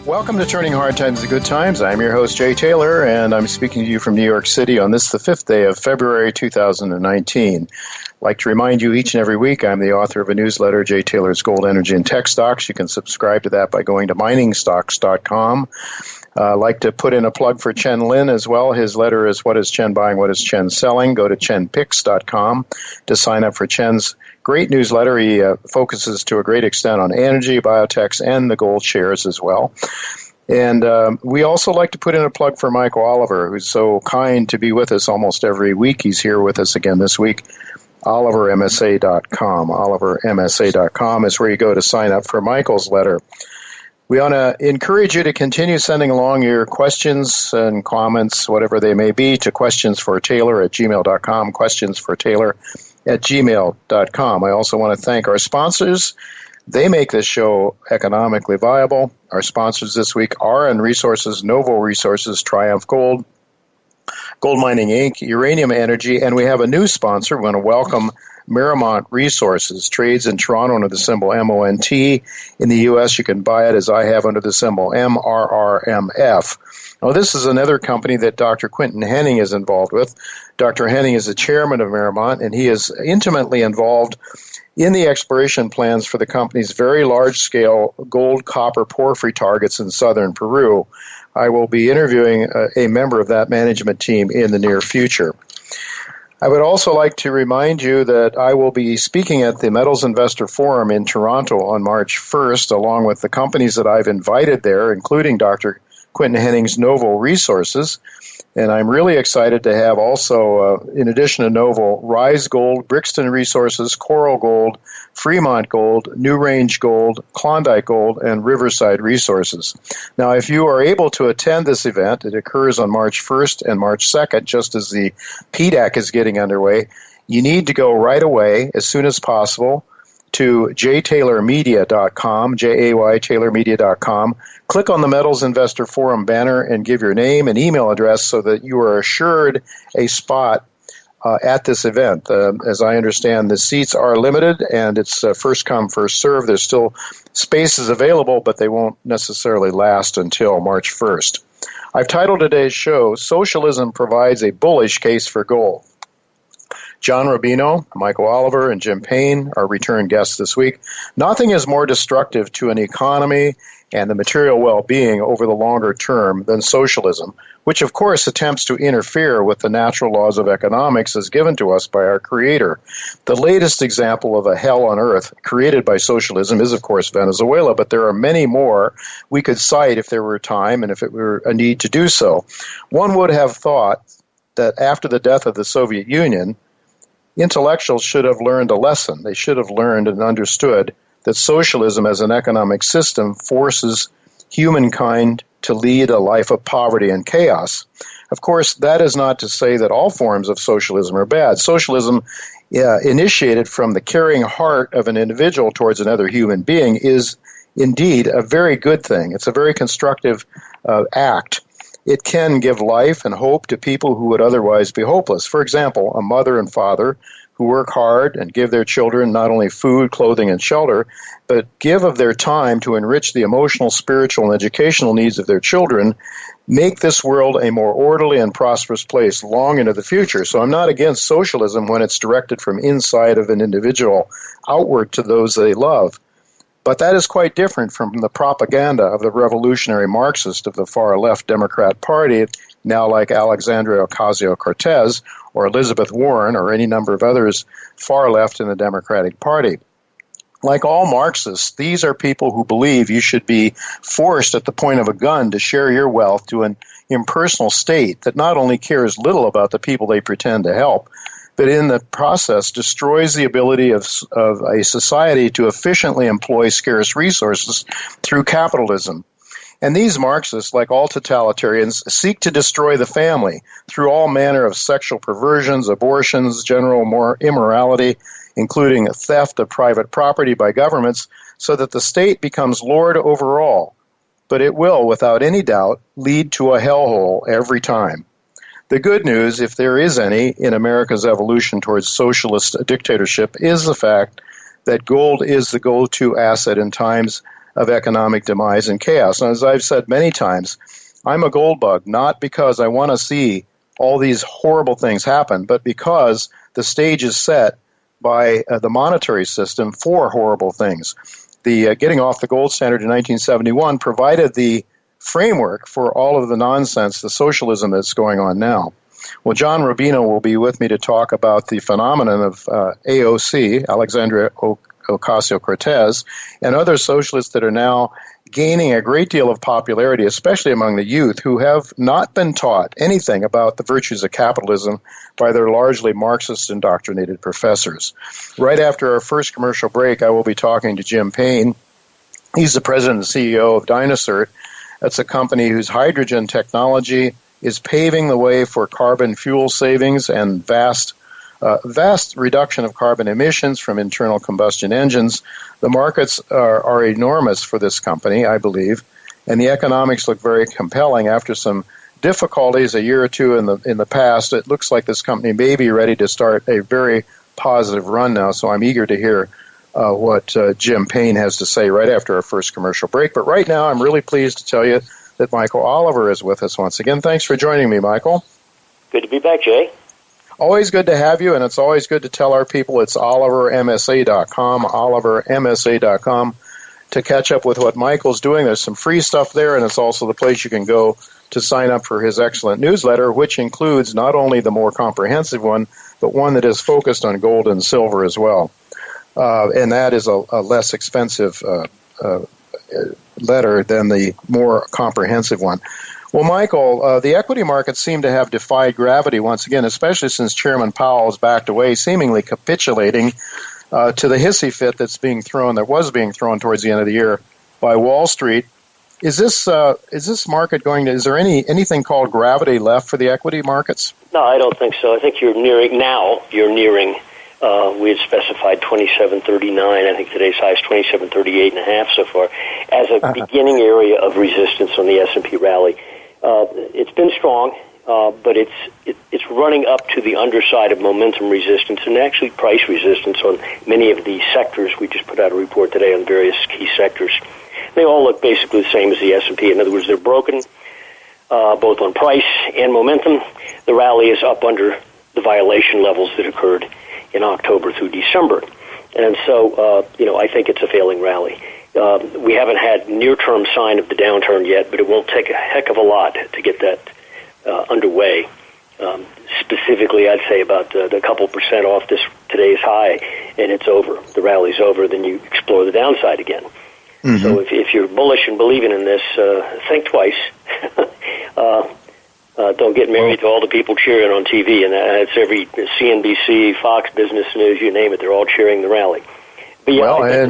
Welcome to Turning Hard Times to Good Times. I'm your host, Jay Taylor, and I'm speaking to you from New York City on this, the 5th day of February 2019. I'd like to remind you each and every week I'm the author of a newsletter, Jay Taylor's Gold, Energy, and Tech Stocks. You can subscribe to that by going to miningstocks.com. I'd like to put in a plug for Chen Lin as well. His letter is What is Chen Buying, What is Chen Selling? Go to chenpicks.com to sign up for Chen's great newsletter. He focuses to a great extent on energy, biotechs, and the gold shares as well. And we also like to put in a plug for Michael Oliver, who's so kind to be with us almost every week. He's here with us again this week. OliverMSA.com. OliverMSA.com is where you go to sign up for Michael's letter. We want to encourage you to continue sending along your questions and comments, whatever they may be, to questionsfortaylor@gmail.com, questionsfortaylor@gmail.com. I also want to thank our sponsors. They make this show economically viable. Our sponsors this week are N Resources, Novo Resources, Triumph Gold, Gold Mining Inc., Uranium Energy, and we have a new sponsor. We want to welcome Merrimont Resources, trades in Toronto under the symbol MONT. In the U.S., you can buy it, as I have, under the symbol MRRMF. Now, this is another company that Dr. Quinton Henning is involved with. Dr. Henning is the chairman of Merrimont, and he is intimately involved in the exploration plans for the company's very large-scale gold-copper porphyry targets in southern Peru. I will be interviewing a member of that management team in the near future. I would also like to remind you that I will be speaking at the Metals Investor Forum in Toronto on March 1st, along with the companies that I've invited there, including Dr. Quinton Henning's Novo Resources. And I'm really excited to have also, in addition to Novo, Rise Gold, Brixton Resources, Coral Gold, Fremont Gold, New Range Gold, Klondike Gold, and Riverside Resources. Now, if you are able to attend this event, it occurs on March 1st and March 2nd, just as the PDAC is getting underway. You need to go right away, as soon as possible, to jtaylormedia.com, J-A-Y, taylormedia.com. Click on the Metals Investor Forum banner and give your name and email address so that you are assured a spot at this event. As I understand, the seats are limited, and it's first come, first served. There's still spaces available, but they won't necessarily last until March 1st. I've titled today's show, Socialism Provides a Bullish Case for Gold. John Rubino, Michael Oliver, and Jim Payne are return guests this week. Nothing is more destructive to an economy and the material well-being over the longer term than socialism, which of course attempts to interfere with the natural laws of economics as given to us by our Creator. The latest example of a hell on earth created by socialism is, of course, Venezuela, but there are many more we could cite if there were time and if it were a need to do so. One would have thought that after the death of the Soviet Union, intellectuals should have learned a lesson. They should have learned and understood that socialism as an economic system forces humankind to lead a life of poverty and chaos. Of course, that is not to say that all forms of socialism are bad. Socialism, initiated from the caring heart of an individual towards another human being, is indeed a very good thing. It's a very constructive act. It can give life and hope to people who would otherwise be hopeless. For example, a mother and father who work hard and give their children not only food, clothing, and shelter, but give of their time to enrich the emotional, spiritual, and educational needs of their children, make this world a more orderly and prosperous place long into the future. So I'm not against socialism when it's directed from inside of an individual outward to those they love. But that is quite different from the propaganda of the revolutionary Marxist of the far-left Democrat Party, now like Alexandria Ocasio-Cortez or Elizabeth Warren or any number of others far left in the Democratic Party. Like all Marxists, these are people who believe you should be forced at the point of a gun to share your wealth to an impersonal state that not only cares little about the people they pretend to help, but in the process destroys the ability of a society to efficiently employ scarce resources through capitalism. And these Marxists, like all totalitarians, seek to destroy the family through all manner of sexual perversions, abortions, general immorality, including theft of private property by governments, so that the state becomes lord over all. But it will, without any doubt, lead to a hellhole every time. The good news, if there is any, in America's evolution towards socialist dictatorship is the fact that gold is the go-to asset in times of economic demise and chaos. And as I've said many times, I'm a gold bug, not because I want to see all these horrible things happen, but because the stage is set by the monetary system for horrible things. The getting off the gold standard in 1971 provided the framework for all of the nonsense, the socialism that's going on now. Well, John Rubino will be with me to talk about the phenomenon of AOC, Alexandria Ocasio-Cortez, and other socialists that are now gaining a great deal of popularity, especially among the youth, who have not been taught anything about the virtues of capitalism by their largely Marxist indoctrinated professors. Right after our first commercial break, I will be talking to Jim Payne. He's the president and CEO of Dynacert. That's a company whose hydrogen technology is paving the way for carbon fuel savings and vast reduction of carbon emissions from internal combustion engines. The markets are enormous for this company, I believe, and the economics look very compelling. After some difficulties a year or two in the past, it looks like this company may be ready to start a very positive run now, so I'm eager to hear what Jim Payne has to say right after our first commercial break. But right now, I'm really pleased to tell you that Michael Oliver is with us once again. Thanks for joining me, Michael. Good to be back, Jay. Always good to have you, and it's always good to tell our people it's OliverMSA.com, OliverMSA.com, to catch up with what Michael's doing. There's some free stuff there, and it's also the place you can go to sign up for his excellent newsletter, which includes not only the more comprehensive one, but one that is focused on gold and silver as well. And that is a less expensive letter than the more comprehensive one. Well, Michael, the equity markets seem to have defied gravity once again, especially since Chairman Powell has backed away, seemingly capitulating to the hissy fit that was being thrown towards the end of the year by Wall Street. Is this market going to? Is there anything called gravity left for the equity markets? No, I don't think so. I think you're nearing. We had specified 27.39. I think today's high is 27.38.5 so far as a beginning area of resistance on the S&P rally. It's been strong, but it's running up to the underside of momentum resistance and actually price resistance on many of the sectors. We just put out a report today on various key sectors. They all look basically the same as the S&P. In other words, they're broken both on price and momentum. The rally is up under the violation levels that occurred in October through December. And so, I think it's a failing rally. We haven't had near-term sign of the downturn yet, but it won't take a heck of a lot to get that underway. Specifically, I'd say about a couple percent off today's high, and it's over. The rally's over, then you explore the downside again. Mm-hmm. So if you're bullish and believing in this, think twice. Don't get married to all the people cheering on TV, and that's every CNBC, Fox Business News, you name it. They're all cheering the rally. But yeah,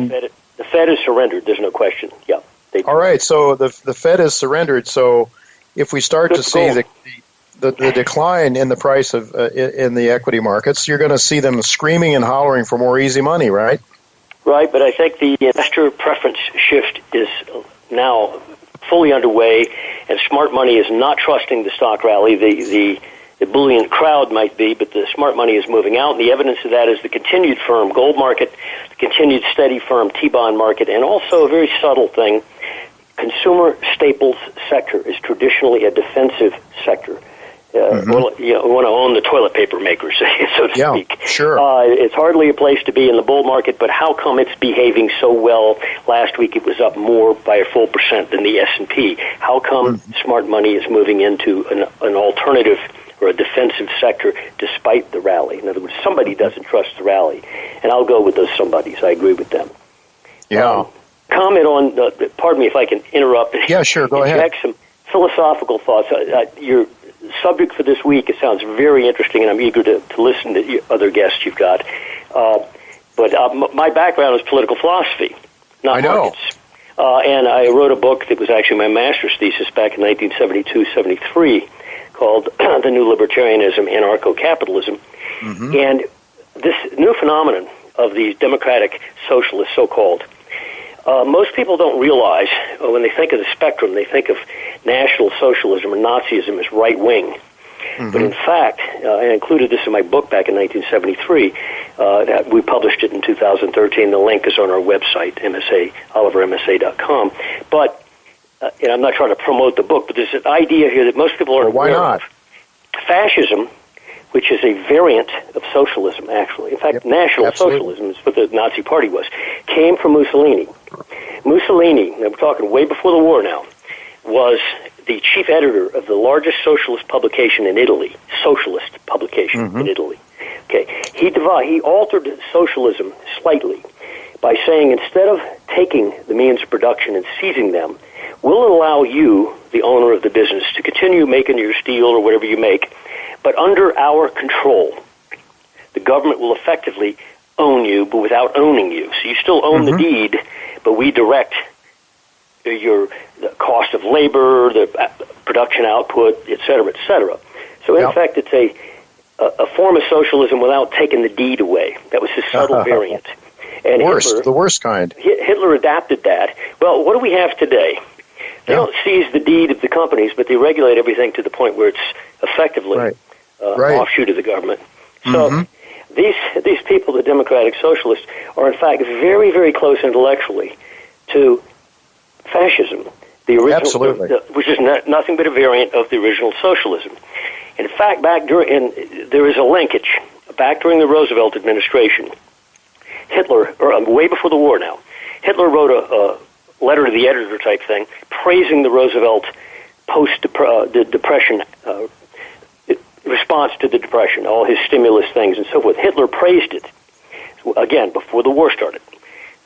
the Fed has surrendered. There's no question. Yeah. All right. So the Fed has surrendered. So if we start to see the decline in the price of in the equity markets, you're going to see them screaming and hollering for more easy money, right? Right. But I think the investor preference shift is now fully underway, and smart money is not trusting the stock rally. The bullion crowd might be, but the smart money is moving out. And the evidence of that is the continued firm gold market, the continued steady firm T-bond market, and also a very subtle thing, consumer staples sector is traditionally a defensive sector. Well, we want to own the toilet paper makers, so to speak. Yeah, sure. It's hardly a place to be in the bull market, but how come it's behaving so well? Last week it was up more by a full percent than the S&P. How come smart money is moving into an alternative or a defensive sector despite the rally? In other words, somebody doesn't trust the rally, and I'll go with those somebodies. I agree with them. Yeah. Comment on, pardon me if I can interrupt. Yeah, sure, go ahead. Some philosophical thoughts. Your subject for this week, it sounds very interesting, and I'm eager to listen to other guests you've got. But my background is political philosophy, not markets. And I wrote a book that was actually my master's thesis back in 1972-73 called The New Libertarianism, Anarcho-Capitalism. Mm-hmm. And this new phenomenon of these democratic socialists, so-called, most people don't realize when they think of the spectrum, they think of National Socialism or Nazism as right-wing. But in fact, I included this in my book back in 1973. We published it in 2013. The link is on our website, olivermsa.com. But and I'm not trying to promote the book, but there's an idea here that most people aren't aware of. Fascism, which is a variant of socialism, actually. In fact, National Socialism is what the Nazi Party was, came from Mussolini. Mussolini, and we're talking way before the war now, was the chief editor of the largest socialist publication in Italy, in Italy. Okay, he altered socialism slightly by saying instead of taking the means of production and seizing them, we'll allow you, the owner of the business, to continue making your steel or whatever you make, but under our control. The government will effectively own you, but without owning you. So you still own the deed, but we direct the cost of labor, the production output, et cetera, et cetera. So in fact, it's a form of socialism without taking the deed away. That was his subtle variant. And the worst kind. Hitler adapted that. Well, what do we have today? They don't seize the deed of the companies, but they regulate everything to the point where it's effectively offshoot of the government. So these people, the democratic socialists, are in fact very, very close intellectually to fascism, the original, which is nothing but a variant of the original socialism. In fact, there is a linkage. Back during the Roosevelt administration, Hitler, or way before the war now, Hitler wrote a letter to the editor type thing, praising the Roosevelt post-depression response to the Depression, all his stimulus things and so forth. Hitler praised it, again, before the war started.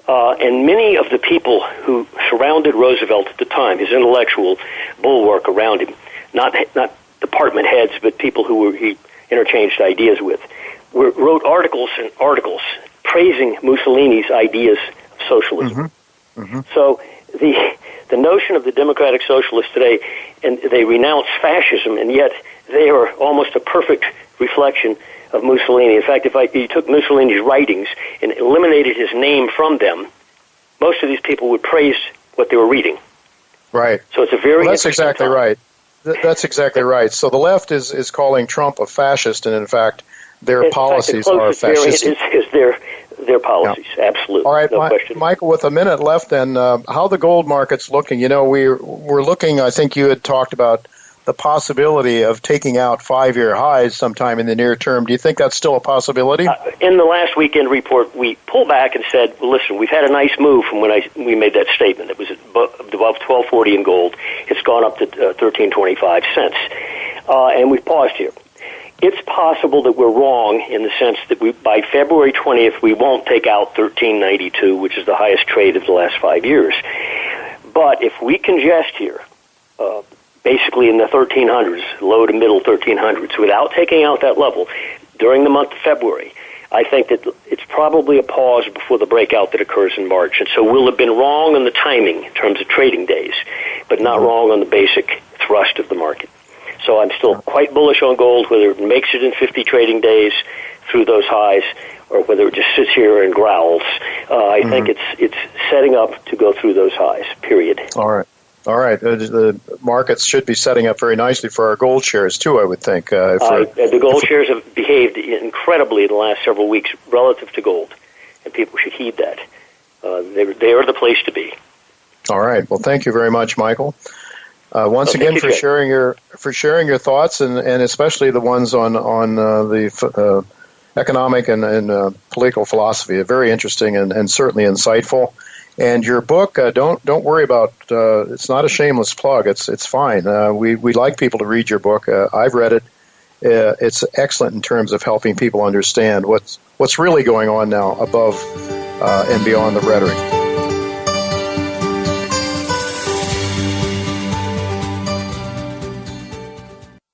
And many of the people who surrounded Roosevelt at the time, his intellectual bulwark around him, not department heads, but people who he interchanged ideas with, wrote articles and articles praising Mussolini's ideas of socialism. So the notion of the democratic socialists today, and they renounce fascism, and yet they are almost a perfect reflection of Mussolini. In fact, if you took Mussolini's writings and eliminated his name from them, most of these people would praise what they were reading. Right. So it's a very that's exactly time. Right. That's exactly right. So the left is calling Trump a fascist, and in fact, their policies are fascistic. Is their policies, absolutely. All right, no question. Michael, with a minute left, then, how the gold market's looking? You know, we're looking, I think you had talked about the possibility of taking out 5-year highs sometime in the near term. Do you think that's still a possibility? In the last weekend report, we pulled back and said, well, listen, we've had a nice move from when we made that statement. It was above $12.40 in gold. It's gone up to $13.25. And we've paused here. It's possible that we're wrong in the sense that by February 20th, we won't take out $13.92, which is the highest trade of the last 5 years. But if we congest here, basically in the 1300s, low to middle 1300s, without taking out that level during the month of February, I think that it's probably a pause before the breakout that occurs in March. And so we'll have been wrong on the timing in terms of trading days, but not wrong on the basic thrust of the market. So I'm still quite bullish on gold, whether it makes it in 50 trading days through those highs or whether it just sits here and growls. I think it's setting up to go through those highs, period. All right. The markets should be setting up very nicely for our gold shares, too, I would think. The gold shares have behaved incredibly in the last several weeks relative to gold, and people should heed that. They are the place to be. All right. Well, thank you very much, Michael. Once again, for sharing your thoughts, and especially the ones on the economic and political philosophy. Very interesting and certainly insightful. And your book, don't worry about. It's not a shameless plug. It's fine. We like people to read your book. I've read it. It's excellent in terms of helping people understand what's really going on now above and beyond the rhetoric.